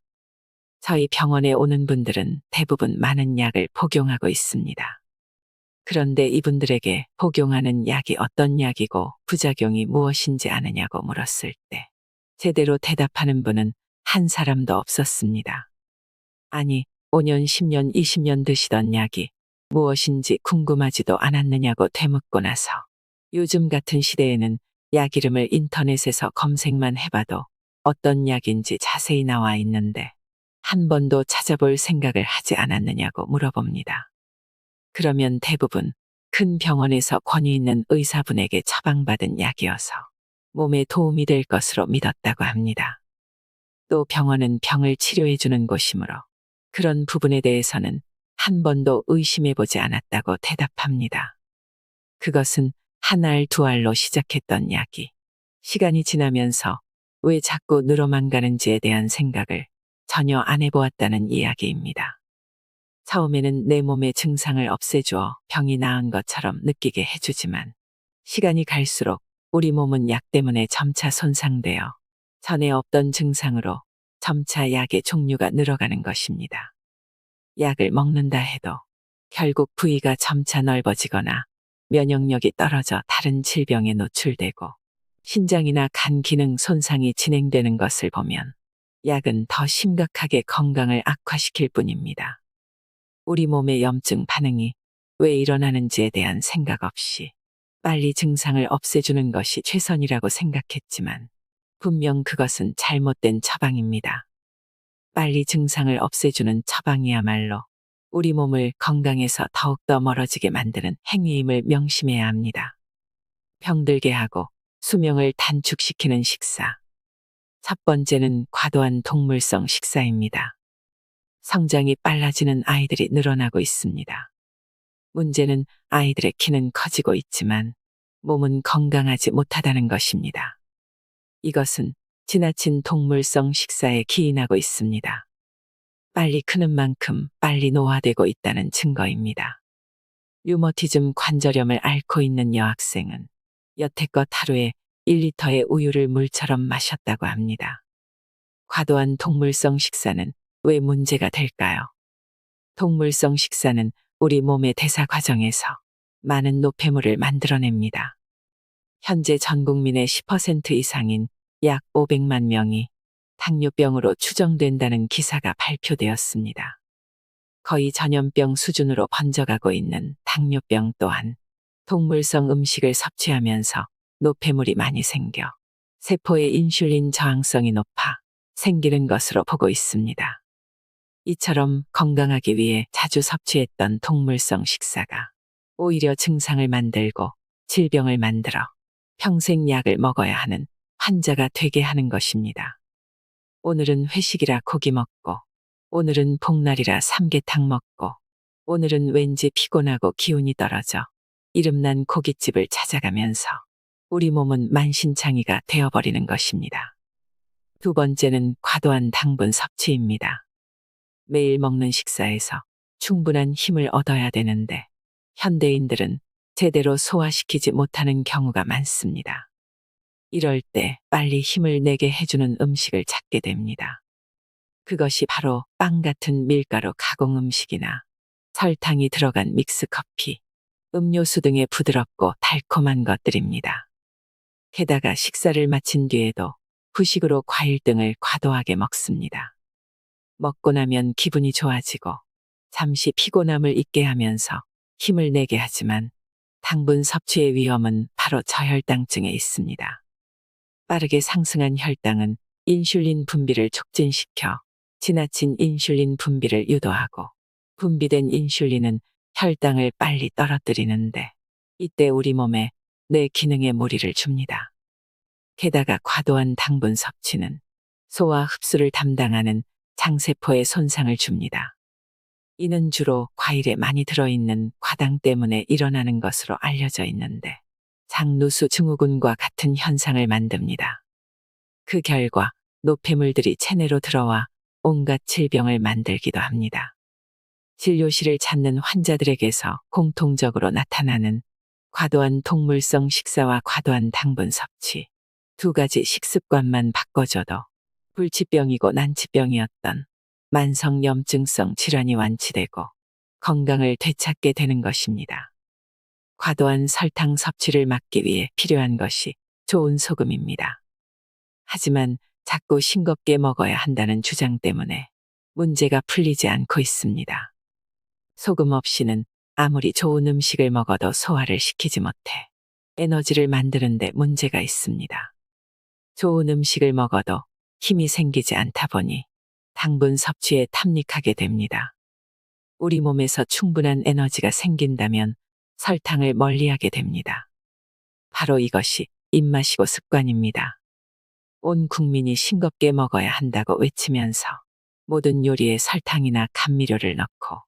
저희 병원에 오는 분들은 대부분 많은 약을 복용하고 있습니다. 그런데 이분들에게 복용하는 약이 어떤 약이고 부작용이 무엇인지 아느냐고 물었을 때 제대로 대답하는 분은 한 사람도 없었습니다. 아니, 5년, 10년, 20년 드시던 약이 무엇인지 궁금하지도 않았느냐고 되묻고 나서 요즘 같은 시대에는 약 이름을 인터넷에서 검색만 해봐도 어떤 약인지 자세히 나와 있는데 한 번도 찾아볼 생각을 하지 않았느냐고 물어봅니다. 그러면 대부분 큰 병원에서 권위 있는 의사분에게 처방받은 약이어서 몸에 도움이 될 것으로 믿었다고 합니다. 또 병원은 병을 치료해주는 곳이므로 그런 부분에 대해서는 한 번도 의심해보지 않았다고 대답합니다. 그것은 한 알, 두 알로 시작했던 약이 시간이 지나면서 왜 자꾸 늘어만 가는지에 대한 생각을 전혀 안 해보았다는 이야기입니다. 처음에는 내 몸의 증상을 없애주어 병이 나은 것처럼 느끼게 해주지만 시간이 갈수록 우리 몸은 약 때문에 점차 손상되어 전에 없던 증상으로 점차 약의 종류가 늘어가는 것입니다. 약을 먹는다 해도 결국 부위가 점차 넓어지거나 면역력이 떨어져 다른 질병에 노출되고 신장이나 간 기능 손상이 진행되는 것을 보면 약은 더 심각하게 건강을 악화시킬 뿐입니다. 우리 몸의 염증 반응이 왜 일어나는지에 대한 생각 없이 빨리 증상을 없애주는 것이 최선이라고 생각했지만 분명 그것은 잘못된 처방입니다. 빨리 증상을 없애주는 처방이야말로 우리 몸을 건강에서 더욱더 멀어지게 만드는 행위임을 명심해야 합니다. 병들게 하고 수명을 단축시키는 식사. 첫 번째는 과도한 동물성 식사입니다. 성장이 빨라지는 아이들이 늘어나고 있습니다. 문제는 아이들의 키는 커지고 있지만 몸은 건강하지 못하다는 것입니다. 이것은 지나친 동물성 식사에 기인하고 있습니다. 빨리 크는 만큼 빨리 노화되고 있다는 증거입니다. 류머티즘 관절염을 앓고 있는 여학생은 여태껏 하루에 1리터의 우유를 물처럼 마셨다고 합니다. 과도한 동물성 식사는 왜 문제가 될까요? 동물성 식사는 우리 몸의 대사 과정에서 많은 노폐물을 만들어냅니다. 현재 전 국민의 10% 이상인 약 500만 명이 당뇨병으로 추정된다는 기사가 발표되었습니다. 거의 전염병 수준으로 번져가고 있는 당뇨병 또한 동물성 음식을 섭취하면서 노폐물이 많이 생겨 세포의 인슐린 저항성이 높아 생기는 것으로 보고 있습니다. 이처럼 건강하기 위해 자주 섭취했던 동물성 식사가 오히려 증상을 만들고 질병을 만들어 평생 약을 먹어야 하는 환자가 되게 하는 것입니다. 오늘은 회식이라 고기 먹고, 오늘은 복날이라 삼계탕 먹고, 오늘은 왠지 피곤하고 기운이 떨어져 이름난 고깃집을 찾아가면서 우리 몸은 만신창이가 되어버리는 것입니다. 두 번째는 과도한 당분 섭취입니다. 매일 먹는 식사에서 충분한 힘을 얻어야 되는데 현대인들은 제대로 소화시키지 못하는 경우가 많습니다. 이럴 때 빨리 힘을 내게 해주는 음식을 찾게 됩니다. 그것이 바로 빵 같은 밀가루 가공 음식이나 설탕이 들어간 믹스커피, 음료수 등의 부드럽고 달콤한 것들입니다. 게다가 식사를 마친 뒤에도 후식으로 과일 등을 과도하게 먹습니다. 먹고 나면 기분이 좋아지고 잠시 피곤함을 잊게 하면서 힘을 내게 하지만 당분 섭취의 위험은 바로 저혈당증에 있습니다. 빠르게 상승한 혈당은 인슐린 분비를 촉진시켜 지나친 인슐린 분비를 유도하고 분비된 인슐린은 혈당을 빨리 떨어뜨리는데 이때 우리 몸에 뇌 기능에 무리를 줍니다. 게다가 과도한 당분 섭취는 소화 흡수를 담당하는 장세포에 손상을 줍니다. 이는 주로 과일에 많이 들어있는 과당 때문에 일어나는 것으로 알려져 있는데 장누수 증후군과 같은 현상을 만듭니다. 그 결과 노폐물들이 체내로 들어와 온갖 질병을 만들기도 합니다. 진료실을 찾는 환자들에게서 공통적으로 나타나는 과도한 동물성 식사와 과도한 당분 섭취, 두 가지 식습관만 바꿔줘도 불치병이고 난치병이었던 만성염증성 질환이 완치되고 건강을 되찾게 되는 것입니다. 과도한 설탕 섭취를 막기 위해 필요한 것이 좋은 소금입니다. 하지만 자꾸 싱겁게 먹어야 한다는 주장 때문에 문제가 풀리지 않고 있습니다. 소금 없이는 아무리 좋은 음식을 먹어도 소화를 시키지 못해 에너지를 만드는데 문제가 있습니다. 좋은 음식을 먹어도 힘이 생기지 않다 보니 당분 섭취에 탐닉하게 됩니다. 우리 몸에서 충분한 에너지가 생긴다면 설탕을 멀리하게 됩니다. 바로 이것이 입맛이고 습관입니다. 온 국민이 싱겁게 먹어야 한다고 외치면서 모든 요리에 설탕이나 감미료를 넣고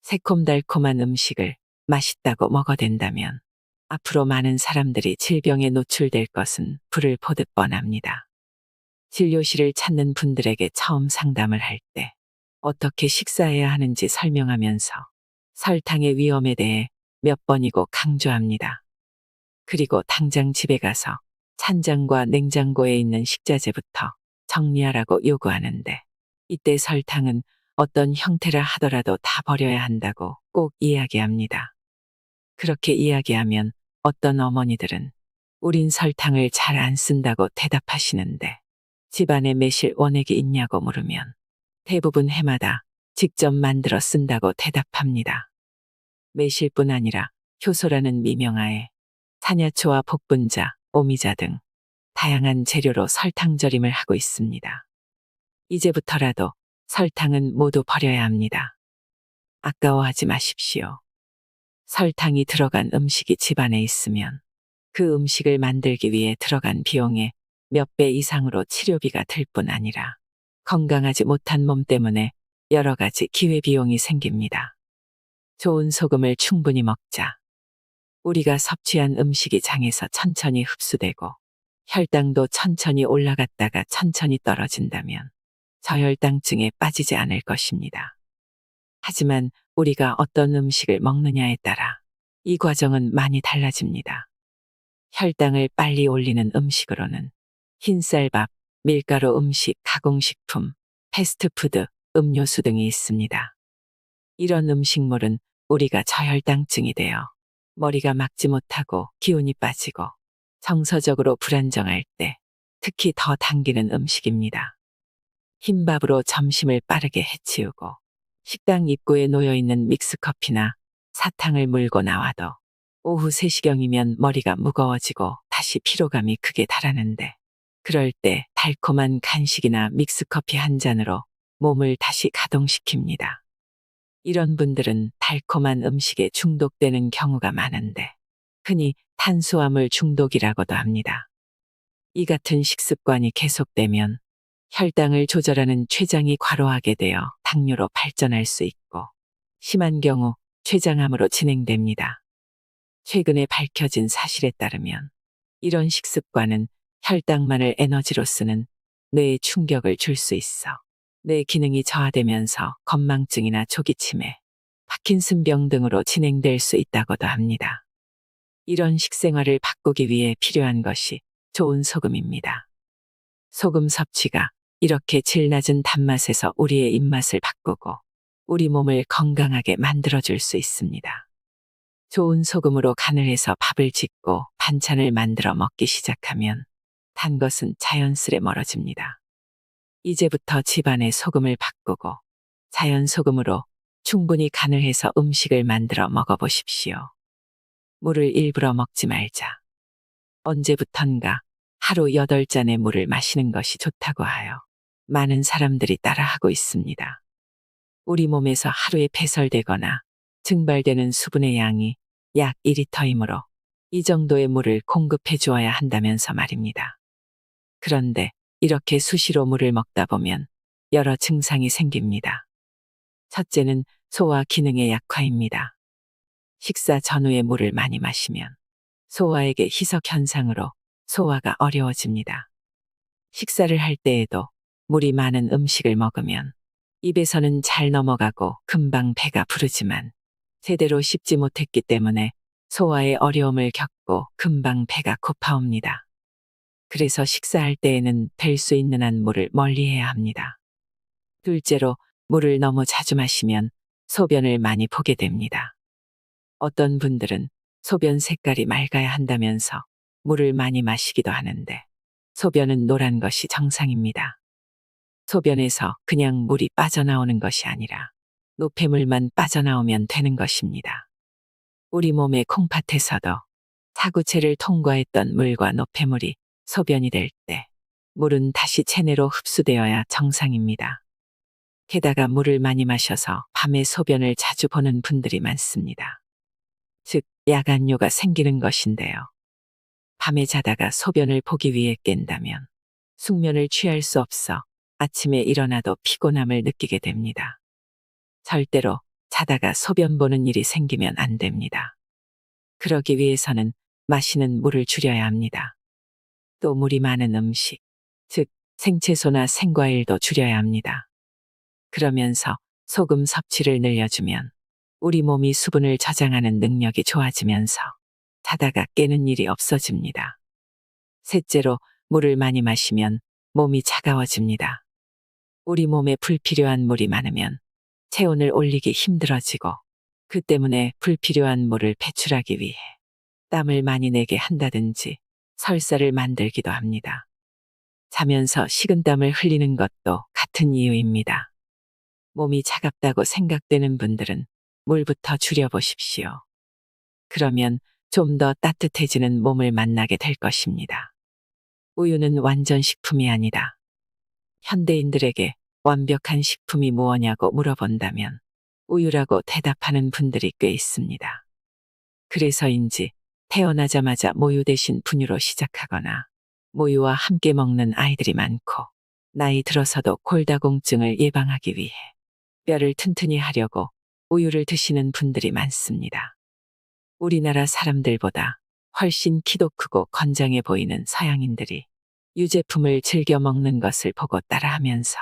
새콤달콤한 음식을 맛있다고 먹어댄다면 앞으로 많은 사람들이 질병에 노출될 것은 불을 보듯 뻔합니다. 진료실을 찾는 분들에게 처음 상담을 할 때 어떻게 식사해야 하는지 설명하면서 설탕의 위험에 대해 몇 번이고 강조합니다. 그리고 당장 집에 가서 찬장과 냉장고에 있는 식자재부터 정리하라고 요구하는데 이때 설탕은 어떤 형태라 하더라도 다 버려야 한다고 꼭 이야기합니다. 그렇게 이야기하면 어떤 어머니들은 우린 설탕을 잘 안 쓴다고 대답하시는데 집안에 매실 원액이 있냐고 물으면 대부분 해마다 직접 만들어 쓴다고 대답합니다. 매실뿐 아니라 효소라는 미명하에 산야초와 복분자, 오미자 등 다양한 재료로 설탕 절임을 하고 있습니다. 이제부터라도 설탕은 모두 버려야 합니다. 아까워하지 마십시오. 설탕이 들어간 음식이 집안에 있으면 그 음식을 만들기 위해 들어간 비용의 몇 배 이상으로 치료비가 들 뿐 아니라 건강하지 못한 몸 때문에 여러 가지 기회비용이 생깁니다. 좋은 소금을 충분히 먹자. 우리가 섭취한 음식이 장에서 천천히 흡수되고 혈당도 천천히 올라갔다가 천천히 떨어진다면 저혈당증에 빠지지 않을 것입니다. 하지만 우리가 어떤 음식을 먹느냐에 따라 이 과정은 많이 달라집니다. 혈당을 빨리 올리는 음식으로는 흰쌀밥, 밀가루 음식, 가공식품, 패스트푸드, 음료수 등이 있습니다. 이런 음식물은 우리가 저혈당증이 되어 머리가 막지 못하고 기운이 빠지고 정서적으로 불안정할 때 특히 더 당기는 음식입니다. 흰밥으로 점심을 빠르게 해치우고 식당 입구에 놓여있는 믹스커피나 사탕을 물고 나와도 오후 3시경이면 머리가 무거워지고 다시 피로감이 크게 달하는데 그럴 때 달콤한 간식이나 믹스커피 한 잔으로 몸을 다시 가동시킵니다. 이런 분들은 달콤한 음식에 중독되는 경우가 많은데 흔히 탄수화물 중독이라고도 합니다. 이 같은 식습관이 계속되면 혈당을 조절하는 췌장이 과로하게 되어 당뇨로 발전할 수 있고 심한 경우 췌장암으로 진행됩니다. 최근에 밝혀진 사실에 따르면 이런 식습관은 혈당만을 에너지로 쓰는 뇌에 충격을 줄 수 있어 뇌 기능이 저하되면서 건망증이나 조기치매, 파킨슨병 등으로 진행될 수 있다고도 합니다. 이런 식생활을 바꾸기 위해 필요한 것이 좋은 소금입니다. 소금 섭취가 이렇게 질 낮은 단맛에서 우리의 입맛을 바꾸고 우리 몸을 건강하게 만들어줄 수 있습니다. 좋은 소금으로 간을 해서 밥을 짓고 반찬을 만들어 먹기 시작하면 단 것은 자연스레 멀어집니다. 이제부터 집안의 소금을 바꾸고 자연 소금으로 충분히 간을 해서 음식을 만들어 먹어보십시오. 물을 일부러 먹지 말자. 언제부턴가 하루 8잔의 물을 마시는 것이 좋다고 하여 많은 사람들이 따라하고 있습니다. 우리 몸에서 하루에 배설되거나 증발되는 수분의 양이 약 2리터이므로 이 정도의 물을 공급해 주어야 한다면서 말입니다. 그런데 이렇게 수시로 물을 먹다 보면 여러 증상이 생깁니다. 첫째는 소화 기능의 약화입니다. 식사 전후에 물을 많이 마시면 소화액의 희석 현상으로 소화가 어려워집니다. 식사를 할 때에도 물이 많은 음식을 먹으면 입에서는 잘 넘어가고 금방 배가 부르지만 제대로 씹지 못했기 때문에 소화에 어려움을 겪고 금방 배가 고파옵니다. 그래서 식사할 때에는 될 수 있는 한 물을 멀리해야 합니다. 둘째로 물을 너무 자주 마시면 소변을 많이 보게 됩니다. 어떤 분들은 소변 색깔이 맑아야 한다면서 물을 많이 마시기도 하는데 소변은 노란 것이 정상입니다. 소변에서 그냥 물이 빠져나오는 것이 아니라 노폐물만 빠져나오면 되는 것입니다. 우리 몸의 콩팥에서도 사구체를 통과했던 물과 노폐물이 소변이 될 때 물은 다시 체내로 흡수되어야 정상입니다. 게다가 물을 많이 마셔서 밤에 소변을 자주 보는 분들이 많습니다. 즉, 야간뇨가 생기는 것인데요. 밤에 자다가 소변을 보기 위해 깬다면 숙면을 취할 수 없어 아침에 일어나도 피곤함을 느끼게 됩니다. 절대로 자다가 소변 보는 일이 생기면 안 됩니다. 그러기 위해서는 마시는 물을 줄여야 합니다. 또 물이 많은 음식, 즉 생채소나 생과일도 줄여야 합니다. 그러면서 소금 섭취를 늘려주면 우리 몸이 수분을 저장하는 능력이 좋아지면서 자다가 깨는 일이 없어집니다. 셋째로 물을 많이 마시면 몸이 차가워집니다. 우리 몸에 불필요한 물이 많으면 체온을 올리기 힘들어지고 그 때문에 불필요한 물을 배출하기 위해 땀을 많이 내게 한다든지 설사를 만들기도 합니다. 자면서 식은땀을 흘리는 것도 같은 이유입니다. 몸이 차갑다고 생각되는 분들은 물부터 줄여보십시오. 그러면 좀 더 따뜻해지는 몸을 만나게 될 것입니다. 우유는 완전 식품이 아니다. 현대인들에게 완벽한 식품이 무엇냐고 물어본다면 우유라고 대답하는 분들이 꽤 있습니다. 그래서인지 태어나자마자 모유 대신 분유로 시작하거나 모유와 함께 먹는 아이들이 많고 나이 들어서도 골다공증을 예방하기 위해 뼈를 튼튼히 하려고 우유를 드시는 분들이 많습니다. 우리나라 사람들보다 훨씬 키도 크고 건장해 보이는 서양인들이 유제품을 즐겨 먹는 것을 보고 따라하면서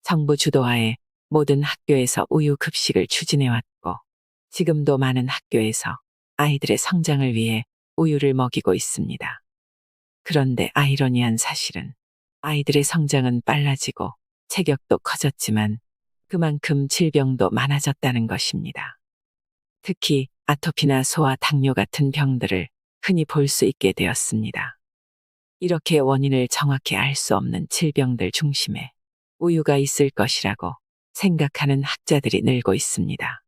정부 주도하에 모든 학교에서 우유 급식을 추진해왔고 지금도 많은 학교에서 아이들의 성장을 위해 우유를 먹이고 있습니다. 그런데 아이러니한 사실은 아이들의 성장은 빨라지고 체격도 커졌지만 그만큼 질병도 많아졌다는 것입니다. 특히 아토피나 소아 당뇨 같은 병들을 흔히 볼 수 있게 되었습니다. 이렇게 원인을 정확히 알 수 없는 질병들 중심에 우유가 있을 것이라고 생각하는 학자들이 늘고 있습니다.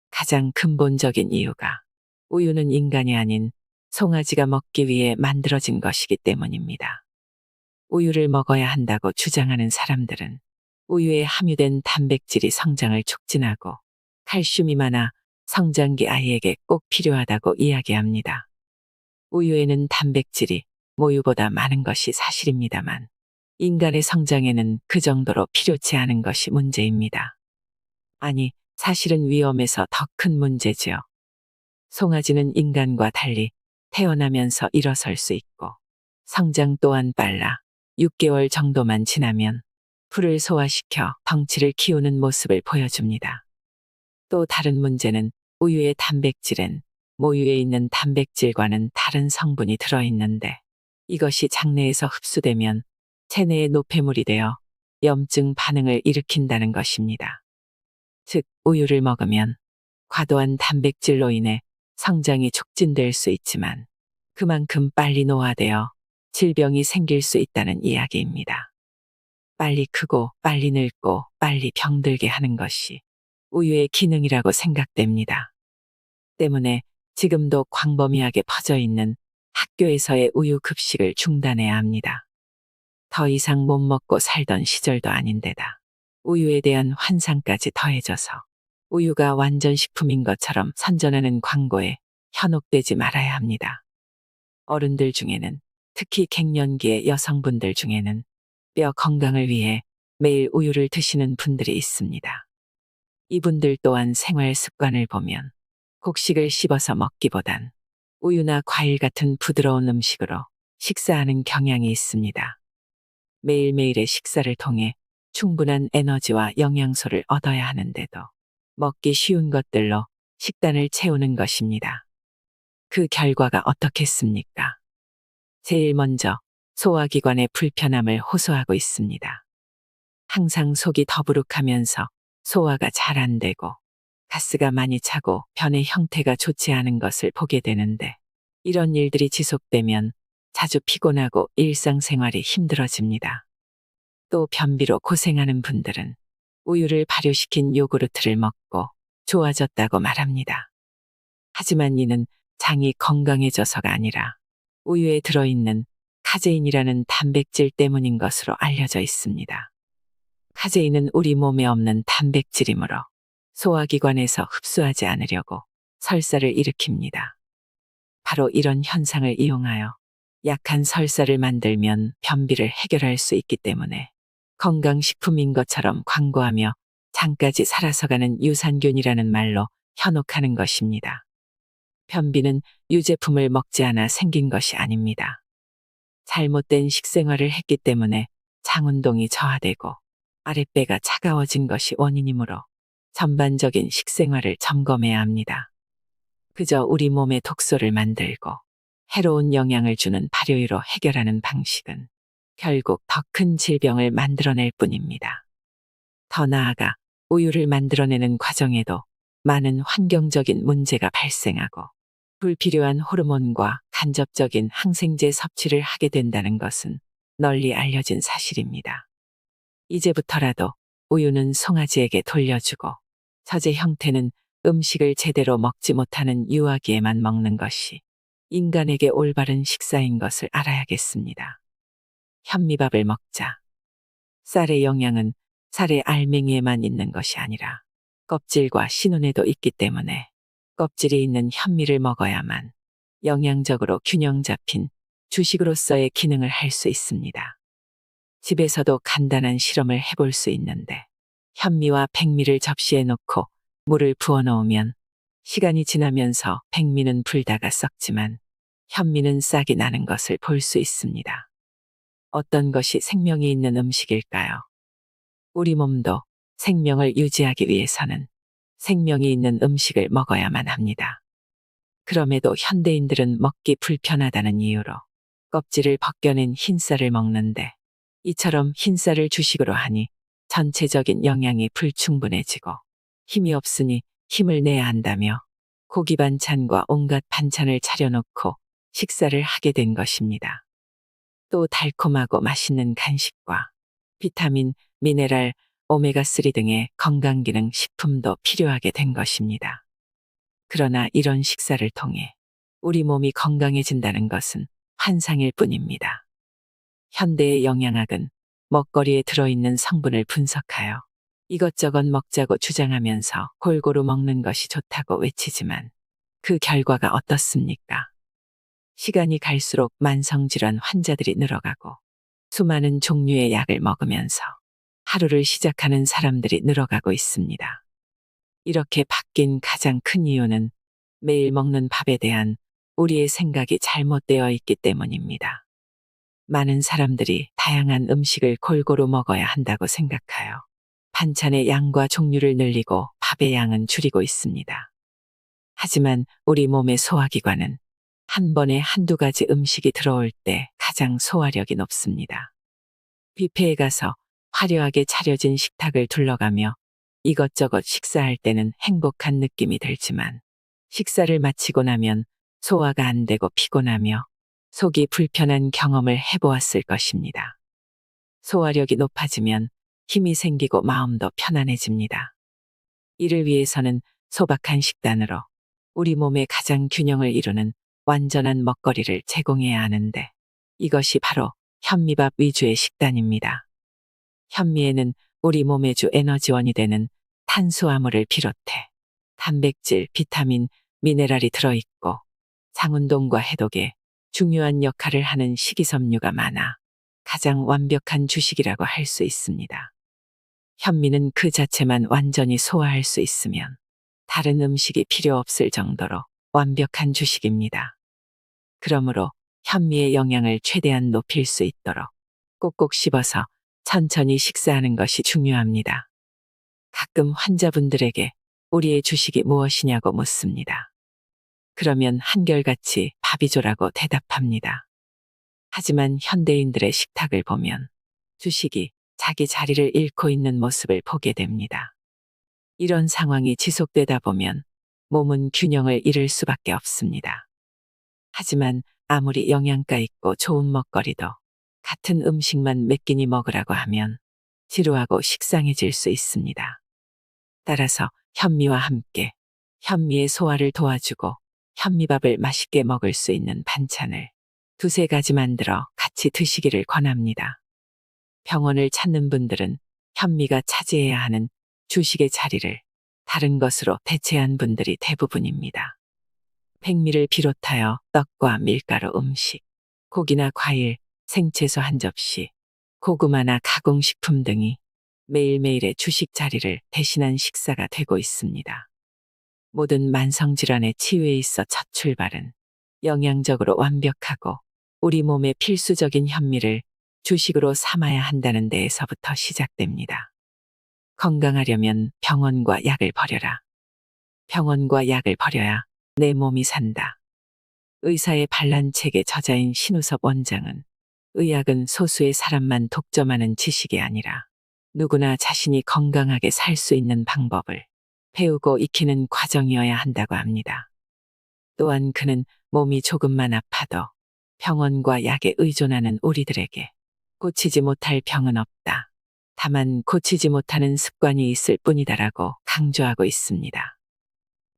가장 근본적인 이유가 우유는 인간이 아닌 송아지가 먹기 위해 만들어진 것이기 때문입니다. 우유를 먹어야 한다고 주장하는 사람들은 우유에 함유된 단백질이 성장을 촉진하고 칼슘이 많아 성장기 아이에게 꼭 필요하다고 이야기합니다. 우유에는 단백질이 모유보다 많은 것이 사실입니다만 인간의 성장에는 그 정도로 필요치 않은 것이 문제입니다. 아니, 사실은 위험에서 더 큰 문제지요. 송아지는 인간과 달리 태어나면서 일어설 수 있고 성장 또한 빨라 6개월 정도만 지나면 풀을 소화시켜 덩치를 키우는 모습을 보여줍니다. 또 다른 문제는 우유의 단백질엔 모유에 있는 단백질과는 다른 성분이 들어있는데 이것이 장내에서 흡수되면 체내에 노폐물이 되어 염증 반응을 일으킨다는 것입니다. 즉, 우유를 먹으면 과도한 단백질로 인해 성장이 촉진될 수 있지만 그만큼 빨리 노화되어 질병이 생길 수 있다는 이야기입니다. 빨리 크고 빨리 늙고 빨리 병들게 하는 것이 우유의 기능이라고 생각됩니다. 때문에 지금도 광범위하게 퍼져 있는 학교에서의 우유 급식을 중단해야 합니다. 더 이상 못 먹고 살던 시절도 아닌데다 우유에 대한 환상까지 더해져서 우유가 완전 식품인 것처럼 선전하는 광고에 현혹되지 말아야 합니다. 어른들 중에는 특히 갱년기의 여성분들 중에는 뼈 건강을 위해 매일 우유를 드시는 분들이 있습니다. 이분들 또한 생활 습관을 보면 곡식을 씹어서 먹기보단 우유나 과일 같은 부드러운 음식으로 식사하는 경향이 있습니다. 매일매일의 식사를 통해 충분한 에너지와 영양소를 얻어야 하는데도 먹기 쉬운 것들로 식단을 채우는 것입니다. 그 결과가 어떻겠습니까? 제일 먼저 소화기관의 불편함을 호소하고 있습니다. 항상 속이 더부룩하면서 소화가 잘 안 되고 가스가 많이 차고 변의 형태가 좋지 않은 것을 보게 되는데 이런 일들이 지속되면 자주 피곤하고 일상생활이 힘들어집니다. 또 변비로 고생하는 분들은 우유를 발효시킨 요구르트를 먹고 좋아졌다고 말합니다. 하지만 이는 장이 건강해져서가 아니라 우유에 들어있는 카제인이라는 단백질 때문인 것으로 알려져 있습니다. 카제인은 우리 몸에 없는 단백질이므로 소화기관에서 흡수하지 않으려고 설사를 일으킵니다. 바로 이런 현상을 이용하여 약한 설사를 만들면 변비를 해결할 수 있기 때문에 건강식품인 것처럼 광고하며 장까지 살아서가는 유산균이라는 말로 현혹하는 것입니다. 변비는 유제품을 먹지 않아 생긴 것이 아닙니다. 잘못된 식생활을 했기 때문에 장운동이 저하되고 아랫배가 차가워진 것이 원인이므로 전반적인 식생활을 점검해야 합니다. 그저 우리 몸에 독소를 만들고 해로운 영향을 주는 발효유로 해결하는 방식은 결국 더 큰 질병을 만들어낼 뿐입니다. 더 나아가 우유를 만들어내는 과정에도 많은 환경적인 문제가 발생하고 불필요한 호르몬과 간접적인 항생제 섭취를 하게 된다는 것은 널리 알려진 사실입니다. 이제부터라도 우유는 송아지에게 돌려주고 저제 형태는 음식을 제대로 먹지 못하는 유아기에만 먹는 것이 인간에게 올바른 식사인 것을 알아야겠습니다. 현미밥을 먹자. 쌀의 영양은 쌀의 알맹이에만 있는 것이 아니라 껍질과 신운에도 있기 때문에 껍질이 있는 현미를 먹어야만 영양적으로 균형 잡힌 주식으로서의 기능을 할 수 있습니다. 집에서도 간단한 실험을 해볼 수 있는데 현미와 백미를 접시에 놓고 물을 부어 넣으면 시간이 지나면서 백미는 불다가 썩지만 현미는 싹이 나는 것을 볼 수 있습니다. 어떤 것이 생명이 있는 음식일까요? 우리 몸도 생명을 유지하기 위해서는 생명이 있는 음식을 먹어야만 합니다. 그럼에도 현대인들은 먹기 불편하다는 이유로 껍질을 벗겨낸 흰쌀을 먹는데 이처럼 흰쌀을 주식으로 하니 전체적인 영양이 불충분해지고 힘이 없으니 힘을 내야 한다며 고기 반찬과 온갖 반찬을 차려놓고 식사를 하게 된 것입니다. 또 달콤하고 맛있는 간식과 비타민, 미네랄, 오메가3 등의 건강기능 식품도 필요하게 된 것입니다. 그러나 이런 식사를 통해 우리 몸이 건강해진다는 것은 환상일 뿐입니다. 현대의 영양학은 먹거리에 들어있는 성분을 분석하여 이것저것 먹자고 주장하면서 골고루 먹는 것이 좋다고 외치지만 그 결과가 어떻습니까? 시간이 갈수록 만성질환 환자들이 늘어가고 수많은 종류의 약을 먹으면서 하루를 시작하는 사람들이 늘어가고 있습니다. 이렇게 바뀐 가장 큰 이유는 매일 먹는 밥에 대한 우리의 생각이 잘못되어 있기 때문입니다. 많은 사람들이 다양한 음식을 골고루 먹어야 한다고 생각하여 반찬의 양과 종류를 늘리고 밥의 양은 줄이고 있습니다. 하지만 우리 몸의 소화기관은 한 번에 한두 가지 음식이 들어올 때 가장 소화력이 높습니다. 뷔페에 가서 화려하게 차려진 식탁을 둘러가며 이것저것 식사할 때는 행복한 느낌이 들지만 식사를 마치고 나면 소화가 안 되고 피곤하며 속이 불편한 경험을 해보았을 것입니다. 소화력이 높아지면 힘이 생기고 마음도 편안해집니다. 이를 위해서는 소박한 식단으로 우리 몸의 가장 균형을 이루는 완전한 먹거리를 제공해야 하는데 이것이 바로 현미밥 위주의 식단입니다. 현미에는 우리 몸의 주 에너지원이 되는 탄수화물을 비롯해 단백질, 비타민, 미네랄이 들어있고 장운동과 해독에 중요한 역할을 하는 식이섬유가 많아 가장 완벽한 주식이라고 할 수 있습니다. 현미는 그 자체만 완전히 소화할 수 있으면 다른 음식이 필요 없을 정도로 완벽한 주식입니다. 그러므로 현미의 영양을 최대한 높일 수 있도록 꼭꼭 씹어서 천천히 식사하는 것이 중요합니다. 가끔 환자분들에게 우리의 주식이 무엇이냐고 묻습니다. 그러면 한결같이 밥이조라고 대답합니다. 하지만 현대인들의 식탁을 보면 주식이 자기 자리를 잃고 있는 모습을 보게 됩니다. 이런 상황이 지속되다 보면 몸은 균형을 잃을 수밖에 없습니다. 하지만 아무리 영양가 있고 좋은 먹거리도 같은 음식만 몇 끼니 먹으라고 하면 지루하고 식상해질 수 있습니다. 따라서 현미와 함께 현미의 소화를 도와주고 현미밥을 맛있게 먹을 수 있는 반찬을 두세 가지 만들어 같이 드시기를 권합니다. 병원을 찾는 분들은 현미가 차지해야 하는 주식의 자리를 다른 것으로 대체한 분들이 대부분입니다. 백미를 비롯하여 떡과 밀가루 음식, 고기나 과일, 생채소 한 접시, 고구마나 가공식품 등이 매일매일의 주식 자리를 대신한 식사가 되고 있습니다. 모든 만성질환의 치유에 있어 첫 출발은 영양적으로 완벽하고 우리 몸에 필수적인 현미를 주식으로 삼아야 한다는 데에서부터 시작됩니다. 건강하려면 병원과 약을 버려라. 병원과 약을 버려야 내 몸이 산다. 의사의 반란책의 저자인 신우섭 원장은 의학은 소수의 사람만 독점하는 지식이 아니라 누구나 자신이 건강하게 살 수 있는 방법을 배우고 익히는 과정이어야 한다고 합니다. 또한 그는 몸이 조금만 아파도 병원과 약에 의존하는 우리들에게 고치지 못할 병은 없다. 다만 고치지 못하는 습관이 있을 뿐이다라고 강조하고 있습니다.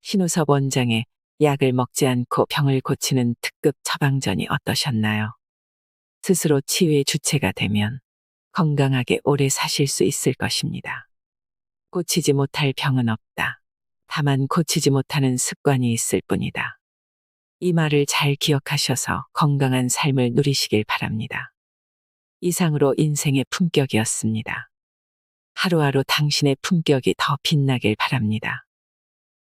신우섭 원장의 약을 먹지 않고 병을 고치는 특급 처방전이 어떠셨나요? 스스로 치유의 주체가 되면 건강하게 오래 사실 수 있을 것입니다. 고치지 못할 병은 없다. 다만 고치지 못하는 습관이 있을 뿐이다. 이 말을 잘 기억하셔서 건강한 삶을 누리시길 바랍니다. 이상으로 인생의 품격이었습니다. 하루하루 당신의 품격이 더 빛나길 바랍니다.